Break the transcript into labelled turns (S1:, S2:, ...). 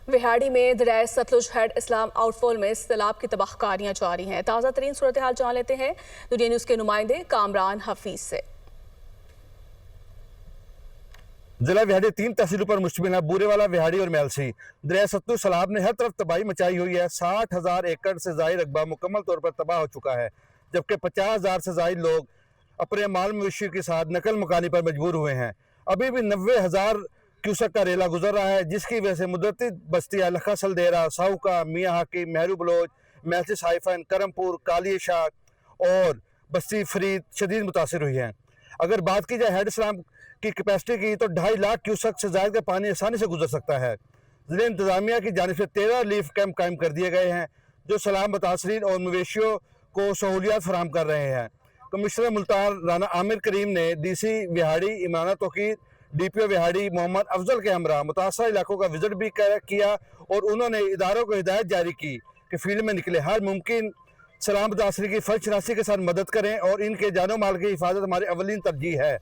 S1: وہاڑی میں دریائے ستلج ہیڈ اسلام آؤٹ فال میں سیلاب کی تباہ کاریاں جاری ہیں۔ تازہ ترین صورتحال جان لیتے ہیں دنیا نیوز کے نمائندے کامران حفیظ سے۔
S2: ضلع وہاڑی 3 تحصیلوں پر مشتمل ہے: بورے والا، وہاڑی اور میلسی۔ دریائے ستلج سیلاب نے ہر طرف تباہی مچائی ہوئی ہے۔ 60,000 ایکڑ سے زائد رقبہ مکمل طور پر تباہ ہو چکا ہے، جبکہ 50,000 سے زائد لوگ اپنے مال مویشی کے ساتھ نقل مکانی پر مجبور ہوئے ہیں۔ ابھی بھی 90,000 کیوسک کا ریلا گزر رہا ہے، جس کی وجہ سے متعدد بستیاں لکھا سلدیرہ، ساؤکا، میاں حاکم، مہرو بلوچ، میلسی سائفن، کرمپور، کالی شاخ اور بستی فرید شدید متاثر ہوئی ہیں۔ اگر بات کی جائے ہیڈ اسلام کی کیپیسٹی کی تو 2.5 لاکھ کیوسک سے زائد کا پانی آسانی سے گزر سکتا ہے۔ ضلع انتظامیہ کی جانب سے 13 ریلیف کیمپ قائم کر دیے گئے ہیں، جو سیلاب متاثرین اور مویشیوں کو سہولیات فراہم کر رہے ہیں۔ کمشنر ملتان رانا عامر کریم نے ڈی سی وہاڑی عمرانہ توقیر، ڈی پی او وہاڑی محمد افضل کے ہمراہ متاثرہ علاقوں کا وزٹ بھی کیا اور انہوں نے اداروں کو ہدایت جاری کی کہ فیلڈ میں نکلے ہر ممکن سیلاب متاثرین کی فرض شناسی کے ساتھ مدد کریں اور ان کے جان و مال کی حفاظت ہماری اولین ترجیح ہے۔